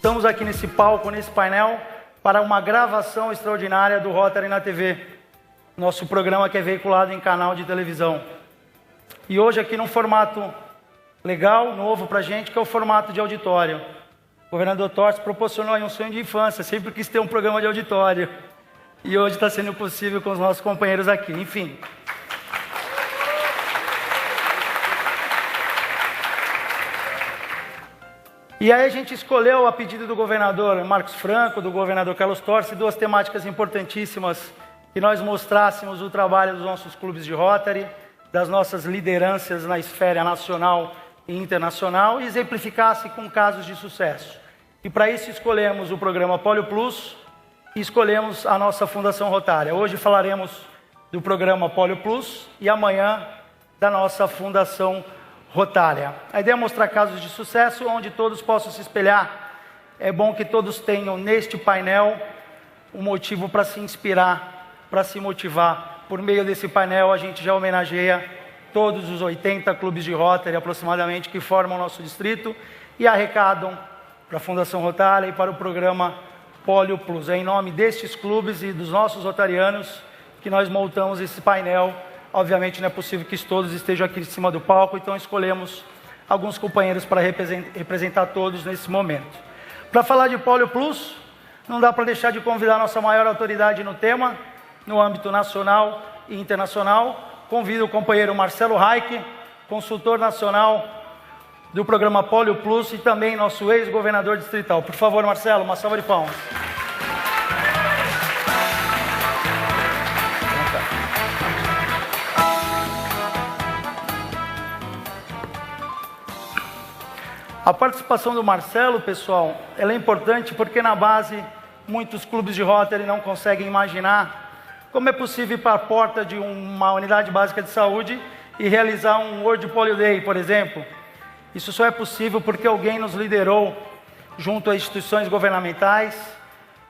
Estamos aqui nesse palco, nesse painel, para uma gravação extraordinária do Rotary na TV, nosso programa que é veiculado em canal de televisão. E hoje aqui num formato legal, novo pra gente, que é o formato de auditório. O governador Torres proporcionou aí um sonho de infância, sempre quis ter um programa de auditório. E hoje está sendo possível com os nossos companheiros aqui. Enfim. E aí a gente escolheu, a pedido do governador Marcos Franco, do governador Carlos Torres, duas temáticas importantíssimas, que nós mostrássemos o trabalho dos nossos clubes de Rotary, das nossas lideranças na esfera nacional e internacional, e exemplificasse com casos de sucesso. E para isso escolhemos o programa Polio Plus e escolhemos a nossa Fundação Rotária. Hoje falaremos do programa Polio Plus e amanhã da nossa Fundação Rotária. A ideia é mostrar casos de sucesso onde todos possam se espelhar. É bom que todos tenham neste painel um motivo para se inspirar, para se motivar. Por meio desse painel a gente já homenageia todos os 80 clubes de Rotary aproximadamente que formam o nosso distrito e arrecadam para a Fundação Rotária e para o programa Polio Plus. É em nome destes clubes e dos nossos rotarianos que nós montamos esse painel. Obviamente não é possível que todos estejam aqui em cima do palco, então escolhemos alguns companheiros para representar todos nesse momento. Para falar de Polio Plus, não dá para deixar de convidar a nossa maior autoridade no tema, no âmbito nacional e internacional. Convido o companheiro Marcelo Reich, consultor nacional do programa Polio Plus e também nosso ex-governador distrital. Por favor, Marcelo, uma salva de palmas. A participação do Marcelo, pessoal, ela é importante porque na base muitos clubes de Rotary não conseguem imaginar como é possível ir para a porta de uma unidade básica de saúde e realizar um World Polio Day, por exemplo. Isso só é possível porque alguém nos liderou junto a instituições governamentais,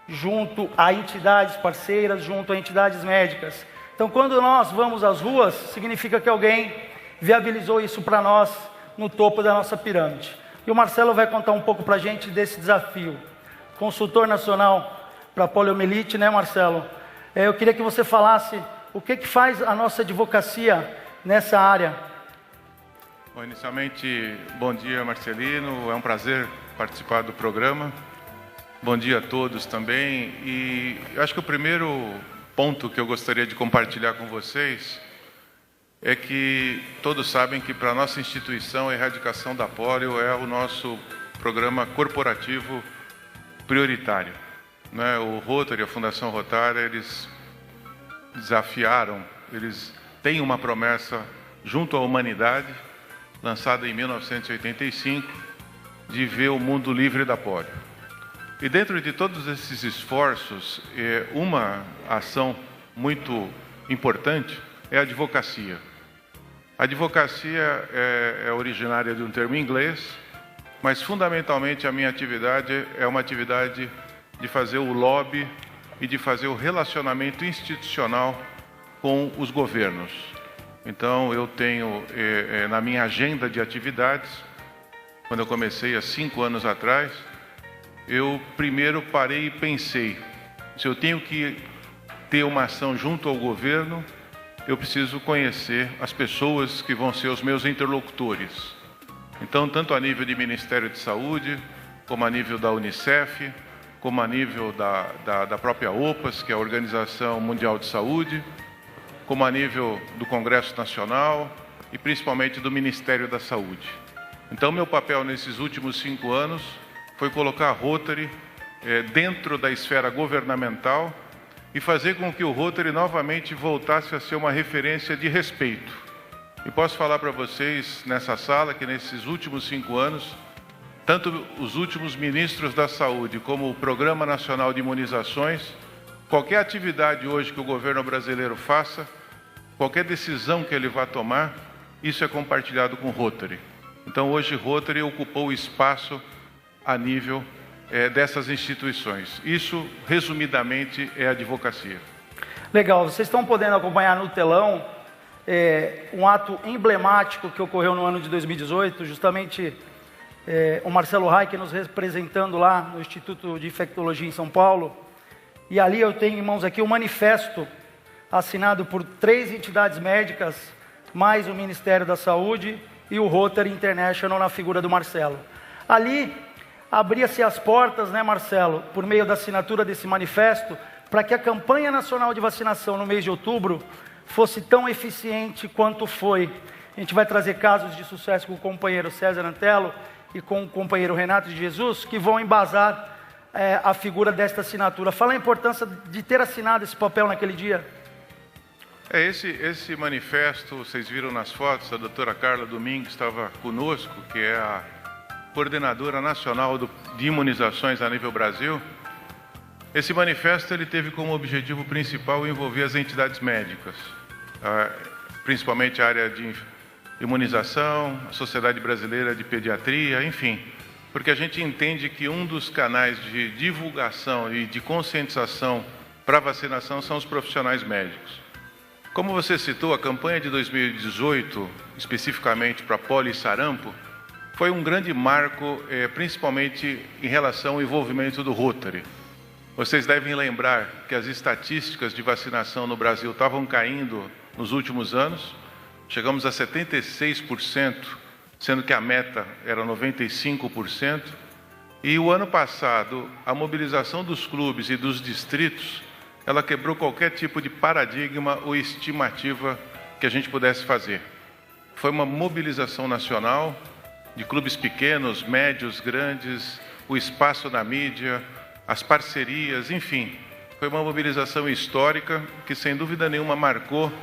junto a entidades parceiras, junto a entidades médicas. Então, quando nós vamos às ruas, significa que alguém viabilizou isso para nós no topo da nossa pirâmide. E o Marcelo vai contar um pouco para a gente desse desafio. Consultor nacional para poliomielite, né, Marcelo? Eu queria que você falasse o que faz a nossa advocacia nessa área. Bom, inicialmente, bom dia, Marcelino. É um prazer participar do programa. Bom dia a todos também. E eu acho que o primeiro ponto que eu gostaria de compartilhar com vocês é que todos sabem que para a nossa instituição a erradicação da polio é o nosso programa corporativo prioritário. Né? O Rotary, a Fundação Rotária, eles desafiaram, eles têm uma promessa junto à humanidade, lançada em 1985, de ver o mundo livre da polio. E dentro de todos esses esforços, uma ação muito importante é a advocacia. A advocacia é originária de um termo em inglês, mas fundamentalmente a minha atividade é uma atividade de fazer o lobby e de fazer o relacionamento institucional com os governos. Então eu tenho na minha agenda de atividades, quando eu comecei há 5 anos atrás, eu primeiro parei e pensei, se eu tenho que ter uma ação junto ao governo, eu preciso conhecer as pessoas que vão ser os meus interlocutores. Então, tanto a nível de Ministério de Saúde, como a nível da Unicef, como a nível da própria OPAS, que é a Organização Mundial de Saúde, como a nível do Congresso Nacional e principalmente do Ministério da Saúde. Então, meu papel nesses últimos 5 anos foi colocar a Rotary dentro da esfera governamental e fazer com que o Rotary novamente voltasse a ser uma referência de respeito. E posso falar para vocês nessa sala que nesses últimos 5 anos, tanto os últimos ministros da saúde como o Programa Nacional de Imunizações, qualquer atividade hoje que o governo brasileiro faça, qualquer decisão que ele vá tomar, isso é compartilhado com o Rotary. Então hoje Rotary ocupou o espaço a nível dessas instituições. Isso, resumidamente, é a advocacia. Legal, vocês estão podendo acompanhar no telão um ato emblemático que ocorreu no ano de 2018, justamente o Marcelo Reich nos representando lá no Instituto de Infectologia em São Paulo. E ali eu tenho em mãos aqui um manifesto assinado por 3 entidades médicas, mais o Ministério da Saúde e o Rotary International na figura do Marcelo. Ali abria-se as portas, né, Marcelo, por meio da assinatura desse manifesto, para que a campanha nacional de vacinação no mês de outubro fosse tão eficiente quanto foi. A gente vai trazer casos de sucesso com o companheiro César Antelo e com o companheiro Renato de Jesus, que vão embasar a figura desta assinatura. Fala a importância de ter assinado esse papel naquele dia. Esse manifesto, vocês viram nas fotos, a doutora Carla Domingues estava conosco, que é a coordenadora nacional de imunizações a nível Brasil. Esse manifesto ele teve como objetivo principal envolver as entidades médicas, principalmente a área de imunização, a Sociedade Brasileira de Pediatria, enfim, porque a gente entende que um dos canais de divulgação e de conscientização para a vacinação são os profissionais médicos. Como você citou, a campanha de 2018, especificamente para polio e sarampo, foi um grande marco, principalmente em relação ao envolvimento do Rotary. Vocês devem lembrar que as estatísticas de vacinação no Brasil estavam caindo nos últimos anos. Chegamos a 76%, sendo que a meta era 95%. E o ano passado, a mobilização dos clubes e dos distritos, ela quebrou qualquer tipo de paradigma ou estimativa que a gente pudesse fazer. Foi uma mobilização nacional de clubes pequenos, médios, grandes, o espaço na mídia, as parcerias, enfim. Foi uma mobilização histórica que, sem dúvida nenhuma, marcou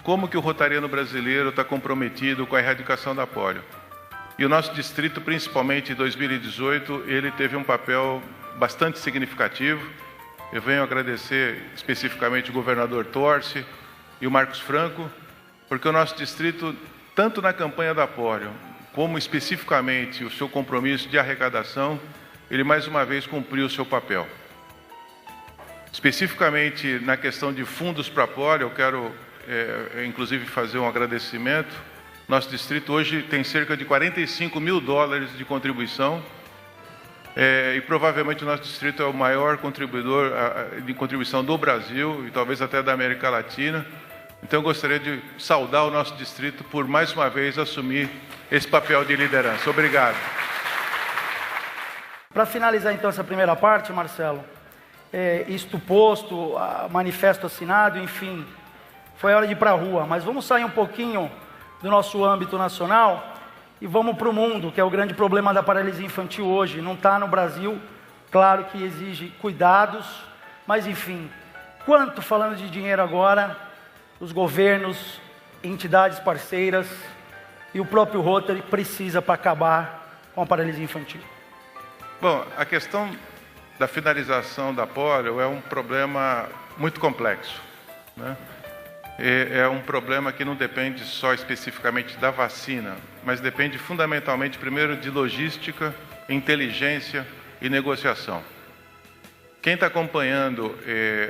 como que o rotariano brasileiro está comprometido com a erradicação da polio. E o nosso distrito, principalmente em 2018, ele teve um papel bastante significativo. Eu venho agradecer especificamente o governador Torce e o Marcos Franco, porque o nosso distrito, tanto na campanha da polio, como especificamente o seu compromisso de arrecadação, ele mais uma vez cumpriu o seu papel. Especificamente na questão de fundos para a polio, eu quero inclusive fazer um agradecimento. Nosso distrito hoje tem cerca de $45 mil de contribuição, e provavelmente o nosso distrito é o maior contribuidor de contribuição do Brasil e talvez até da América Latina. Então eu gostaria de saudar o nosso distrito por mais uma vez assumir esse papel de liderança. Obrigado. Para finalizar então essa primeira parte, Marcelo, isto posto, manifesto assinado, enfim, foi hora de ir para a rua, mas vamos sair um pouquinho do nosso âmbito nacional e vamos para o mundo, que é o grande problema da paralisia infantil hoje. Não está no Brasil, claro que exige cuidados, mas enfim, quanto, falando de dinheiro agora, os governos, entidades parceiras e o próprio Rotary precisa para acabar com a paralisia infantil? Bom, a questão da finalização da polio é um problema muito complexo, né? É um problema que não depende só especificamente da vacina, mas depende fundamentalmente, primeiro, de logística, inteligência e negociação. Quem está acompanhando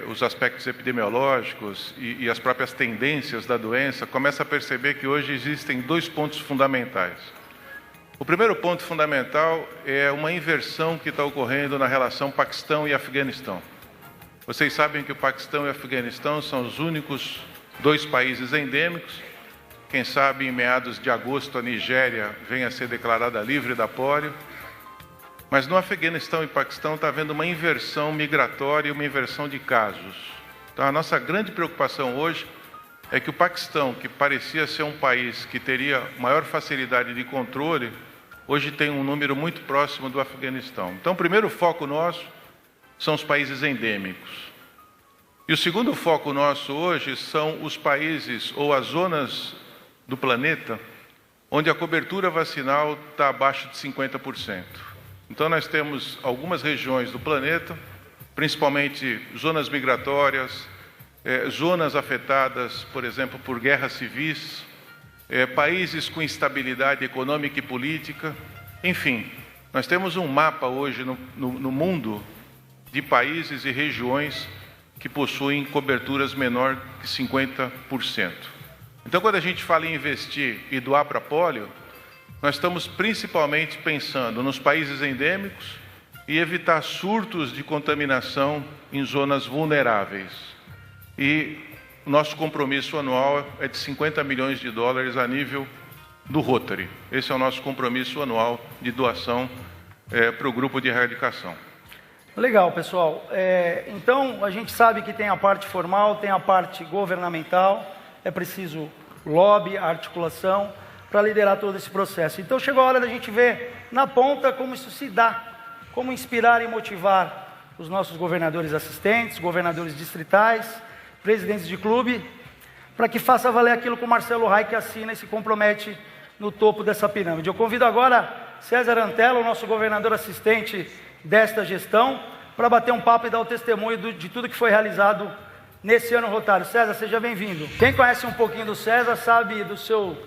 os aspectos epidemiológicos e as próprias tendências da doença, começa a perceber que hoje existem 2 pontos fundamentais. O primeiro ponto fundamental é uma inversão que está ocorrendo na relação Paquistão e Afeganistão. Vocês sabem que o Paquistão e o Afeganistão são os únicos 2 países endêmicos. Quem sabe em meados de agosto a Nigéria venha a ser declarada livre da polio. Mas no Afeganistão e Paquistão está havendo uma inversão migratória e uma inversão de casos. Então a nossa grande preocupação hoje é que o Paquistão, que parecia ser um país que teria maior facilidade de controle, hoje tem um número muito próximo do Afeganistão. Então o primeiro foco nosso são os países endêmicos. E o segundo foco nosso hoje são os países ou as zonas do planeta onde a cobertura vacinal está abaixo de 50%. Então nós temos algumas regiões do planeta, principalmente zonas migratórias, zonas afetadas, por exemplo, por guerras civis, países com instabilidade econômica e política. Enfim, nós temos um mapa hoje no mundo de países e regiões que possuem coberturas menor que 50%. Então, quando a gente fala em investir e doar para a polio, nós estamos principalmente pensando nos países endêmicos e evitar surtos de contaminação em zonas vulneráveis. E nosso compromisso anual é de 50 milhões de dólares a nível do Rotary. Esse é o nosso compromisso anual de doação para o grupo de erradicação. Legal, pessoal. Então, a gente sabe que tem a parte formal, tem a parte governamental, é preciso lobby, articulação, para liderar todo esse processo. Então, chegou a hora da gente ver na ponta como isso se dá, como inspirar e motivar os nossos governadores assistentes, governadores distritais, presidentes de clube, para que faça valer aquilo que o Marcelo Reich assina e se compromete no topo dessa pirâmide. Eu convido agora César Antela, o nosso governador assistente desta gestão, para bater um papo e dar o testemunho de tudo que foi realizado nesse ano rotário. César, seja bem-vindo. Quem conhece um pouquinho do César sabe do seu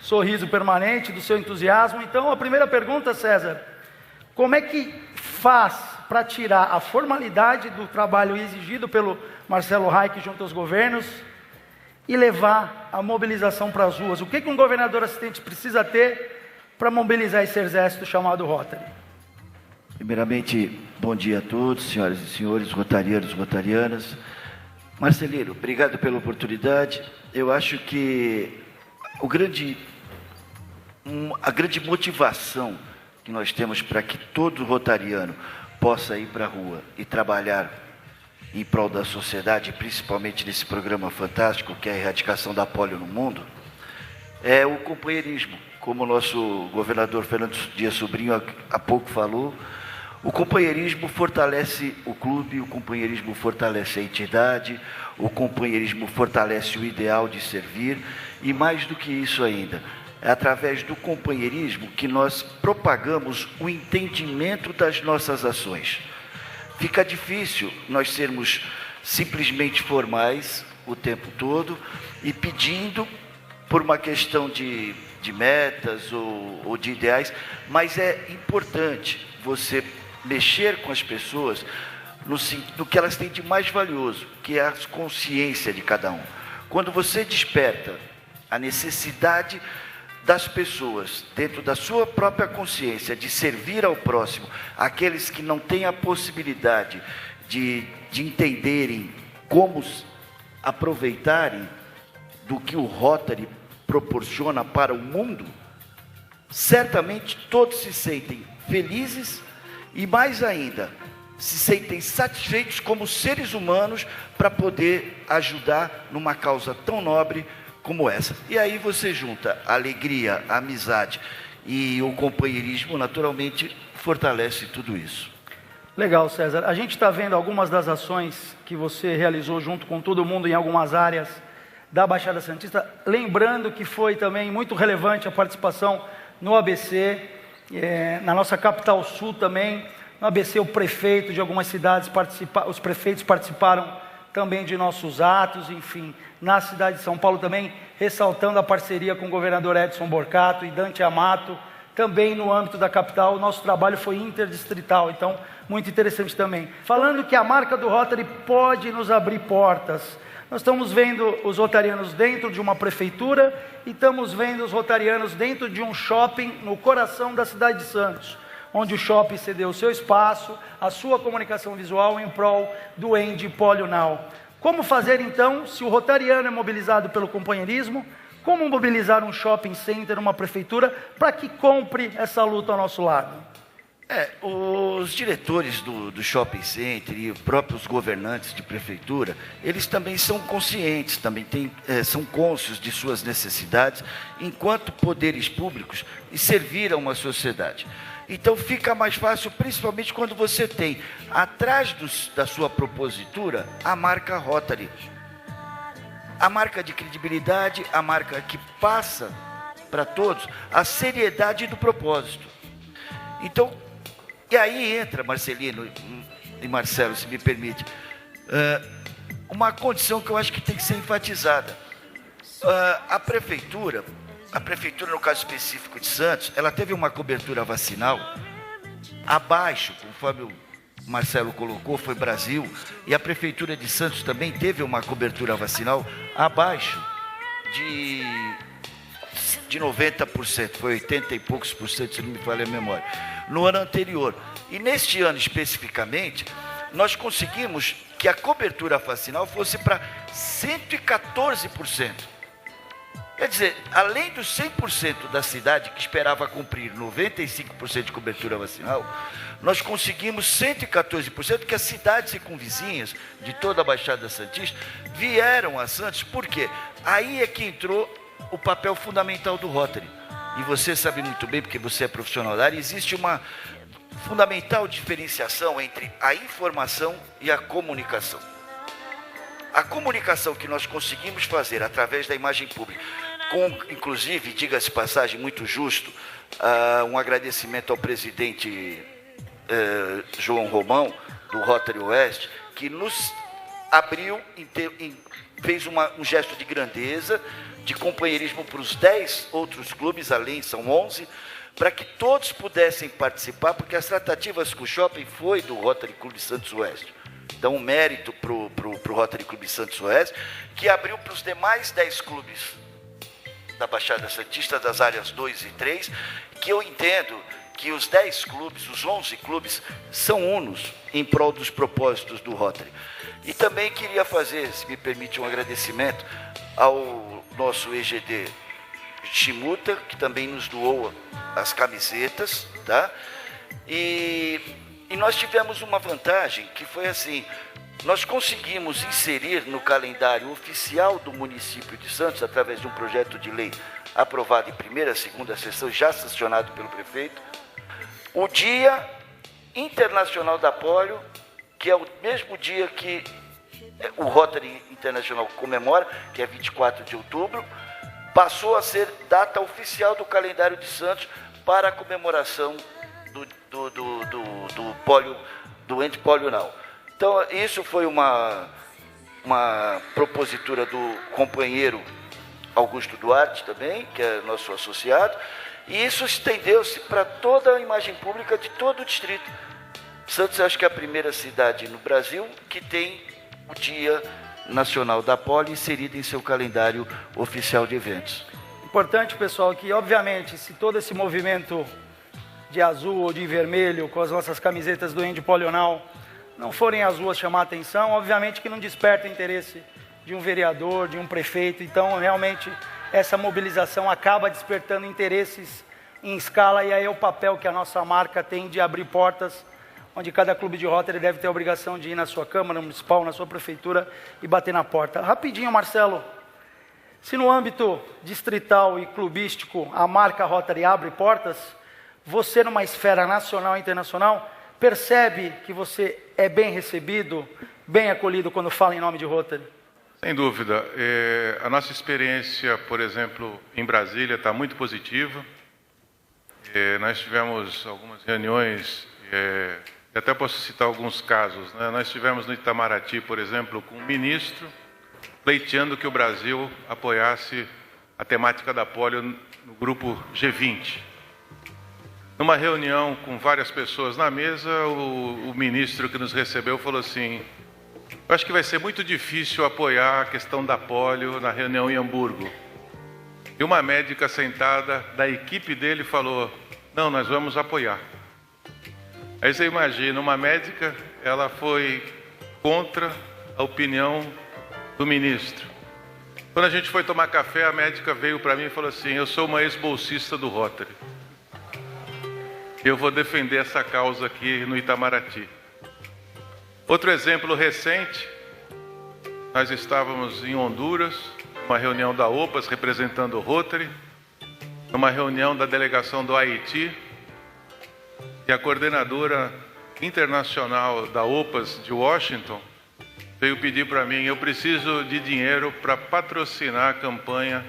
sorriso permanente, do seu entusiasmo. Então, a primeira pergunta, César, como é que faz para tirar a formalidade do trabalho exigido pelo Marcelo Reich junto aos governos e levar a mobilização para as ruas? O que um governador assistente precisa ter para mobilizar esse exército chamado Rotary? Primeiramente, bom dia a todos, senhoras e senhores, rotarianos e rotarianas. Marcelino, obrigado pela oportunidade. Eu acho que a grande motivação que nós temos para que todo rotariano possa ir para a rua e trabalhar em prol da sociedade, principalmente nesse programa fantástico que é a erradicação da polio no mundo, é o companheirismo. Como o nosso governador Fernando Dias Sobrinho há pouco falou, o companheirismo fortalece o clube, o companheirismo fortalece a entidade, o companheirismo fortalece o ideal de servir e, mais do que isso ainda, é através do companheirismo que nós propagamos o entendimento das nossas ações. Fica difícil nós sermos simplesmente formais o tempo todo e pedindo por uma questão de metas ou de ideais, mas é importante você mexer com as pessoas no que elas têm de mais valioso, que é a consciência de cada um. Quando você desperta a necessidade das pessoas, dentro da sua própria consciência, de servir ao próximo, aqueles que não têm a possibilidade de entenderem como aproveitarem do que o Rotary proporciona para o mundo, certamente todos se sentem felizes e, mais ainda, se sentem satisfeitos como seres humanos para poder ajudar numa causa tão nobre como essa. E aí você junta a alegria, a amizade e o companheirismo, naturalmente, fortalece tudo isso. Legal, César. A gente está vendo algumas das ações que você realizou junto com todo mundo em algumas áreas da Baixada Santista, lembrando que foi também muito relevante a participação no ABC, na nossa capital sul também. No ABC, o prefeito de algumas cidades os prefeitos participaram também de nossos atos, enfim, na cidade de São Paulo também, ressaltando a parceria com o governador Edson Borcato e Dante Amato, também no âmbito da capital. O nosso trabalho foi interdistrital, então, muito interessante também. Falando que a marca do Rotary pode nos abrir portas. Nós estamos vendo os rotarianos dentro de uma prefeitura e estamos vendo os rotarianos dentro de um shopping no coração da cidade de Santos, onde o shopping cedeu o seu espaço, a sua comunicação visual em prol do End Polio Now. Como fazer então, se o rotariano é mobilizado pelo companheirismo, como mobilizar um shopping center, uma prefeitura, para que compre essa luta ao nosso lado? Os diretores do shopping center e os próprios governantes de prefeitura, eles também são conscientes, também são cônscios de suas necessidades, enquanto poderes públicos, e servir a uma sociedade. Então fica mais fácil, principalmente quando você tem, atrás da sua propositura, a marca Rotary. A marca de credibilidade, a marca que passa para todos a seriedade do propósito. Então, e aí entra, Marcelino e Marcelo, se me permite, uma condição que eu acho que tem que ser enfatizada. A prefeitura, no caso específico de Santos, ela teve uma cobertura vacinal abaixo, conforme o Marcelo colocou, foi Brasil, e a prefeitura de Santos também teve uma cobertura vacinal abaixo de de 90%, foi 80 e poucos por cento, se não me falha a memória, no ano anterior. E neste ano especificamente, nós conseguimos que a cobertura vacinal fosse para 114%. Quer dizer, além dos 100% da cidade que esperava cumprir 95% de cobertura vacinal, nós conseguimos 114%, que as cidades circunvizinhas de toda a Baixada Santista vieram a Santos. Por quê? Aí é que entrou o papel fundamental do Rotary. E você sabe muito bem, porque você é profissional da área, existe uma fundamental diferenciação entre a informação e a comunicação. A comunicação que nós conseguimos fazer através da imagem pública, com, inclusive, diga-se passagem, muito justo, um agradecimento ao presidente João Romão, do Rotary Oeste, que nos abriu, fez um gesto de grandeza, de companheirismo para os 10 outros clubes, além, são 11, para que todos pudessem participar, porque as tratativas com o shopping foi do Rotary Clube Santos Oeste. Então, um mérito para o Rotary Clube Santos Oeste, que abriu para os demais 10 clubes da Baixada Santista, das áreas 2 e 3, que eu entendo que os 10 clubes, os 11 clubes, são unos em prol dos propósitos do Rotary. E também queria fazer, se me permite, um agradecimento ao nosso EGD Chimuta, que também nos doou as camisetas, tá? E nós tivemos uma vantagem, que foi assim, nós conseguimos inserir no calendário oficial do município de Santos, através de um projeto de lei aprovado em primeira e segunda sessão, já sancionado pelo prefeito, o Dia Internacional da Polio, que é o mesmo dia que o Rotary Internacional comemora, que é 24 de outubro, passou a ser data oficial do calendário de Santos para a comemoração do polio, doente polional. Então, isso foi uma propositura do companheiro Augusto Duarte também, que é nosso associado, e isso estendeu-se para toda a imagem pública de todo o distrito. Santos, acho que é a primeira cidade no Brasil que tem o Dia Nacional da Polio inserido em seu calendário oficial de eventos. Importante, pessoal, que obviamente, se todo esse movimento de azul ou de vermelho, com as nossas camisetas do Ende Polional, não forem às ruas chamar atenção, obviamente que não desperta o interesse de um vereador, de um prefeito. Então, realmente, essa mobilização acaba despertando interesses em escala, e aí é o papel que a nossa marca tem de abrir portas, onde cada clube de Rotary deve ter a obrigação de ir na sua Câmara Municipal, na sua Prefeitura e bater na porta. Rapidinho, Marcelo, se no âmbito distrital e clubístico a marca Rotary abre portas, você numa esfera nacional e internacional, percebe que você é bem recebido, bem acolhido quando fala em nome de Rotary? Sem dúvida. A nossa experiência, por exemplo, em Brasília está muito positiva. Nós tivemos algumas reuniões, até posso citar alguns casos, né? Nós tivemos no Itamaraty, por exemplo, com um ministro pleiteando que o Brasil apoiasse a temática da polio no grupo G20. Numa reunião com várias pessoas na mesa, o ministro que nos recebeu falou assim: eu acho que vai ser muito difícil apoiar a questão da polio na reunião em Hamburgo. E uma médica sentada da equipe dele falou: não, nós vamos apoiar. Aí você imagina, uma médica, ela foi contra a opinião do ministro. Quando a gente foi tomar café, a médica veio para mim e falou assim: eu sou uma ex-bolsista do Rotary. Eu vou defender essa causa aqui no Itamaraty. Outro exemplo recente, nós estávamos em Honduras, uma reunião da OPAS representando o Rotary, numa reunião da delegação do Haiti, e a coordenadora internacional da OPAS de Washington veio pedir para mim: eu preciso de dinheiro para patrocinar a campanha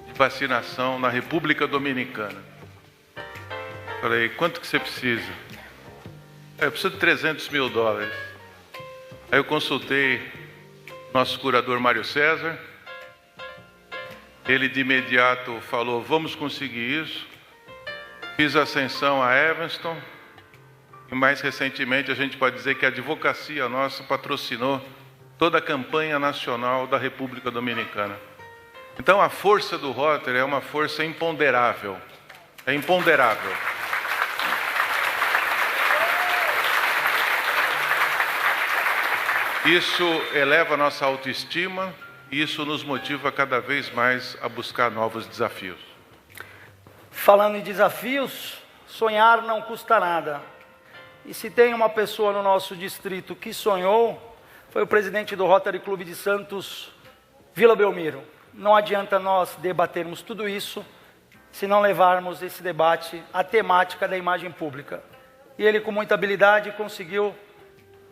de vacinação na República Dominicana. Falei: quanto que você precisa? Eu preciso de $300 mil. Aí eu consultei nosso curador Mário César. Ele de imediato falou: vamos conseguir isso. Fiz ascensão a Evanston. E mais recentemente a gente pode dizer que a advocacia nossa patrocinou toda a campanha nacional da República Dominicana. Então a força do Rotary é uma força imponderável. É imponderável. Isso eleva a nossa autoestima e isso nos motiva cada vez mais a buscar novos desafios. Falando em desafios, sonhar não custa nada. E se tem uma pessoa no nosso distrito que sonhou, foi o presidente do Rotary Clube de Santos, Vila Belmiro. Não adianta nós debatermos tudo isso se não levarmos esse debate à temática da imagem pública. E ele, com muita habilidade, conseguiu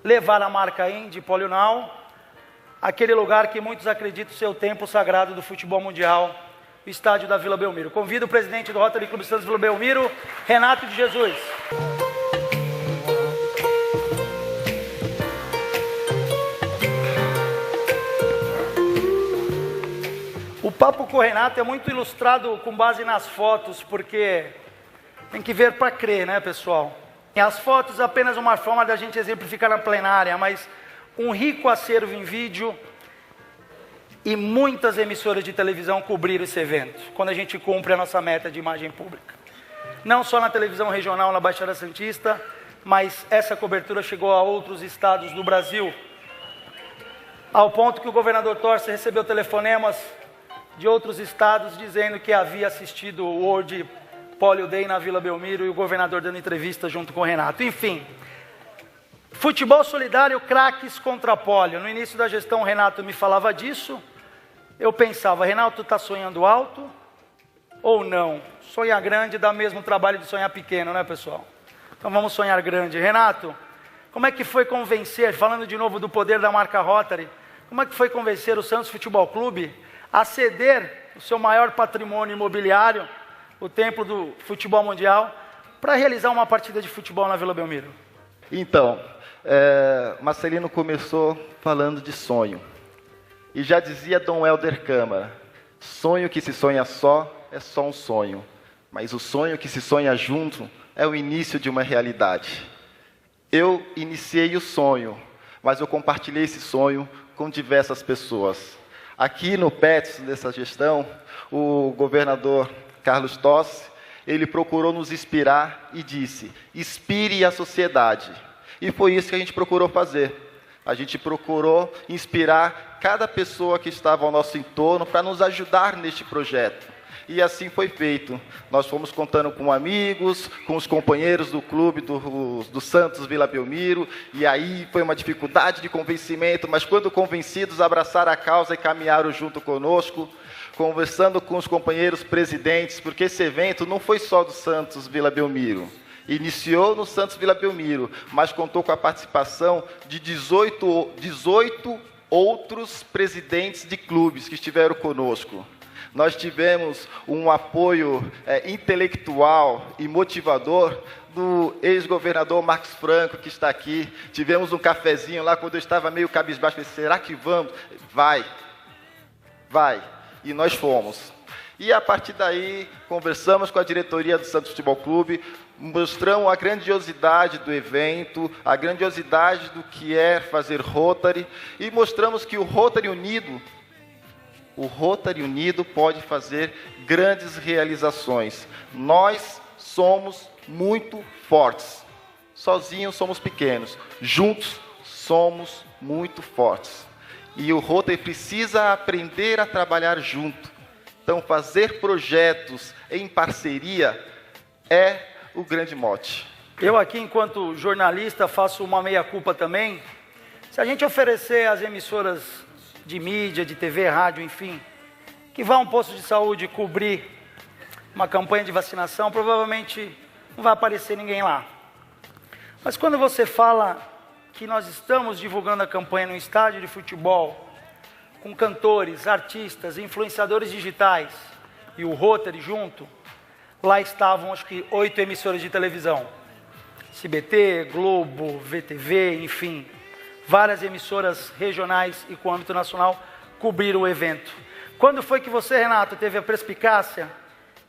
levar a marca Indy Polional, aquele lugar que muitos acreditam ser o templo sagrado do futebol mundial, o estádio da Vila Belmiro. Convido o presidente do Rotary Clube Santos Vila Belmiro, Renato de Jesus. O papo com o Renato é muito ilustrado com base nas fotos, porque tem que ver para crer, né, pessoal? E as fotos apenas uma forma da gente exemplificar na plenária, mas um rico acervo em vídeo e muitas emissoras de televisão cobriram esse evento, quando a gente cumpre a nossa meta de imagem pública. Não só na televisão regional na Baixada Santista, mas essa cobertura chegou a outros estados do Brasil, ao ponto que o governador Torce recebeu telefonemas de outros estados dizendo que havia assistido o World Polio Day na Vila Belmiro e o governador dando entrevista junto com o Renato. Enfim, futebol solidário, craques contra polio. No início da gestão o Renato me falava disso, eu pensava, Renato, está sonhando alto ou não? Sonhar grande dá mesmo trabalho de sonhar pequeno, né, pessoal? Então vamos sonhar grande. Renato, como é que foi convencer, falando de novo do poder da marca Rotary, como é que foi convencer o Santos Futebol Clube a ceder o seu maior patrimônio imobiliário, o templo do futebol mundial, para realizar uma partida de futebol na Vila Belmiro? Então, Marcelino começou falando de sonho. E já dizia Dom Helder Câmara, sonho que se sonha só é só um sonho, mas o sonho que se sonha junto é o início de uma realidade. Eu iniciei o sonho, mas eu compartilhei esse sonho com diversas pessoas. Aqui no PETS, dessa gestão, o governador Carlos Tossi, ele procurou nos inspirar e disse, inspire a sociedade. E foi isso que a gente procurou fazer. A gente procurou inspirar cada pessoa que estava ao nosso entorno para nos ajudar neste projeto. E assim foi feito. Nós fomos contando com amigos, com os companheiros do clube do Santos Vila Belmiro, e aí foi uma dificuldade de convencimento, mas quando convencidos, abraçaram a causa e caminharam junto conosco, conversando com os companheiros presidentes, porque esse evento não foi só do Santos Vila Belmiro. Iniciou no Santos Vila Belmiro, mas contou com a participação de 18 outros presidentes de clubes que estiveram conosco. Nós tivemos um apoio intelectual e motivador do ex-governador Marcos Franco, que está aqui. Tivemos um cafezinho lá quando eu estava meio cabisbaixo. Falei, será que vamos? Vai. E nós fomos. E a partir daí, conversamos com a diretoria do Santos Futebol Clube, mostramos a grandiosidade do evento, a grandiosidade do que é fazer Rotary, e mostramos que o Rotary Unido pode fazer grandes realizações. Nós somos muito fortes. Sozinhos somos pequenos. Juntos somos muito fortes. E o Rotary precisa aprender a trabalhar junto. Então, fazer projetos em parceria é o grande mote. Eu aqui, enquanto jornalista, faço uma meia-culpa também. Se a gente oferecer às emissoras de mídia, de TV, rádio, enfim, que vá a um posto de saúde cobrir uma campanha de vacinação, provavelmente não vai aparecer ninguém lá. Mas quando você fala que nós estamos divulgando a campanha no estádio de futebol, com cantores, artistas, influenciadores digitais e o Rotary junto, lá estavam acho que 8 emissoras de televisão. SBT, Globo, VTV, enfim, várias emissoras regionais e com âmbito nacional cobriram o evento. Quando foi que você, Renato, teve a perspicácia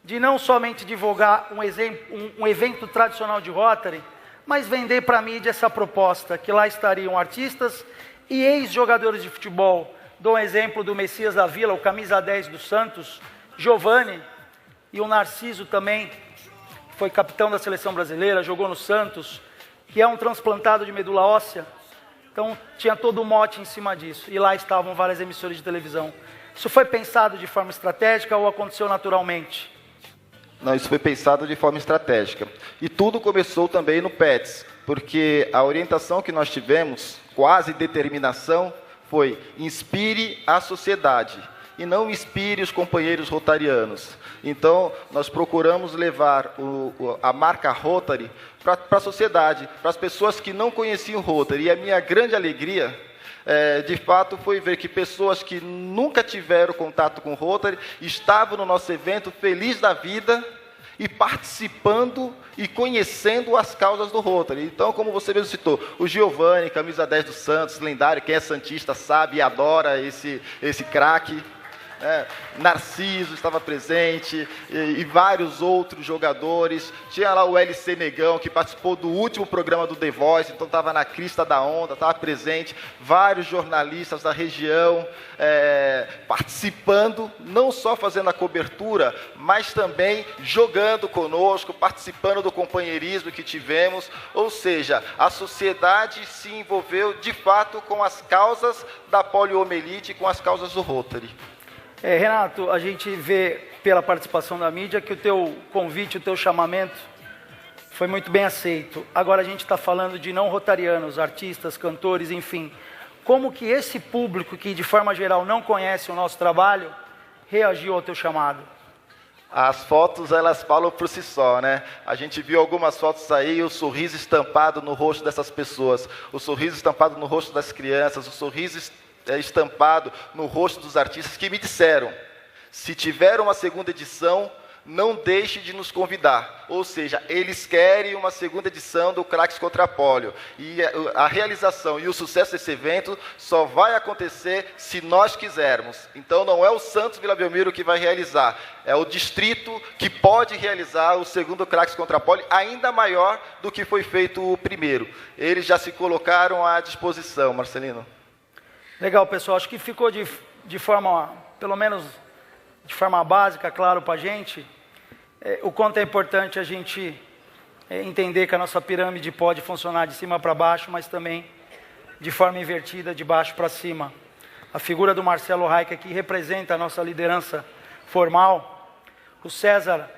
de não somente divulgar um evento tradicional de Rotary, mas vender para a mídia essa proposta, que lá estariam artistas e ex-jogadores de futebol dou um exemplo do Messias da Vila, o camisa 10 do Santos, Giovani, e o Narciso também, foi capitão da seleção brasileira, jogou no Santos, que é um transplantado de medula óssea. Então, tinha todo o mote em cima disso. E lá estavam várias emissoras de televisão. Isso foi pensado de forma estratégica ou aconteceu naturalmente? Não, isso foi pensado de forma estratégica. E tudo começou também no PETS, porque a orientação que nós tivemos, quase determinação, foi inspire a sociedade e não inspire os companheiros rotarianos. Então, nós procuramos levar a marca Rotary para a sociedade, para as pessoas que não conheciam o Rotary. E a minha grande alegria, de fato, foi ver que pessoas que nunca tiveram contato com o Rotary estavam no nosso evento, feliz da vida, e participando e conhecendo as causas do Rotary. Então, como você mesmo citou, o Giovani, camisa 10 do Santos, lendário, quem é santista sabe e adora esse craque. Narciso estava presente e vários outros jogadores. Tinha lá o LC Negão, que participou do último programa do The Voice, então estava na crista da onda, estava presente. Vários jornalistas da região participando, não só fazendo a cobertura, mas também jogando conosco, participando do companheirismo que tivemos. Ou seja, a sociedade se envolveu de fato com as causas da poliomielite e com as causas do Rotary. Renato, a gente vê pela participação da mídia que o teu convite, o teu chamamento foi muito bem aceito. Agora a gente está falando de não rotarianos, artistas, cantores, enfim. Como que esse público que de forma geral não conhece o nosso trabalho reagiu ao teu chamado? As fotos, elas falam por si só, né? A gente viu algumas fotos aí, o sorriso estampado no rosto dessas pessoas, o sorriso estampado no rosto das crianças, o sorriso estampado no rosto dos artistas que me disseram: se tiver uma segunda edição, não deixe de nos convidar. Ou seja, eles querem uma segunda edição do Craques contra a Polio. E a realização e o sucesso desse evento só vai acontecer se nós quisermos. Então não é o Santos Vila Belmiro que vai realizar, é o distrito que pode realizar o segundo Craques contra a Polio, ainda maior do que foi feito o primeiro. Eles já se colocaram à disposição, Marcelino. Legal, pessoal. Acho que ficou de forma, pelo menos de forma básica, claro para a gente, o quanto é importante a gente entender que a nossa pirâmide pode funcionar de cima para baixo, mas também de forma invertida, de baixo para cima. A figura do Marcelo Reich aqui representa a nossa liderança formal. O César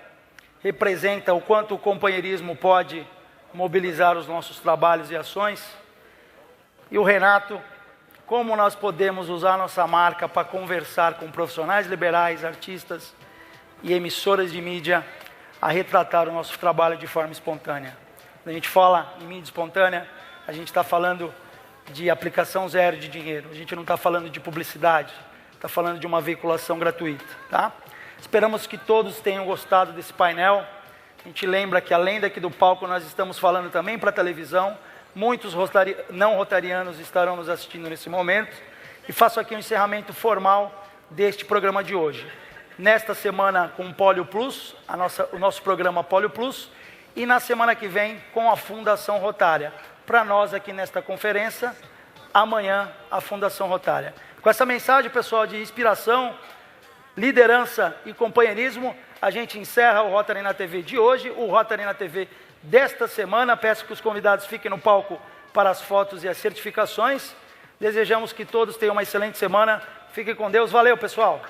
representa o quanto o companheirismo pode mobilizar os nossos trabalhos e ações. E o Renato, como nós podemos usar nossa marca para conversar com profissionais liberais, artistas e emissoras de mídia a retratar o nosso trabalho de forma espontânea. Quando a gente fala em mídia espontânea, a gente está falando de aplicação zero de dinheiro, a gente não está falando de publicidade, está falando de uma veiculação gratuita, tá? Esperamos que todos tenham gostado desse painel. A gente lembra que além daqui do palco nós estamos falando também para a televisão. Muitos não rotarianos estarão nos assistindo nesse momento. E faço aqui um encerramento formal deste programa de hoje. Nesta semana com o Polio Plus, o nosso programa Polio Plus, e na semana que vem com a Fundação Rotária. Para nós aqui nesta conferência, amanhã a Fundação Rotária. Com essa mensagem, pessoal, de inspiração, liderança e companheirismo, a gente encerra o Rotary na TV de hoje, o Rotary na TV desta semana. Peço que os convidados fiquem no palco para as fotos e as certificações. Desejamos que todos tenham uma excelente semana. Fiquem com Deus. Valeu, pessoal!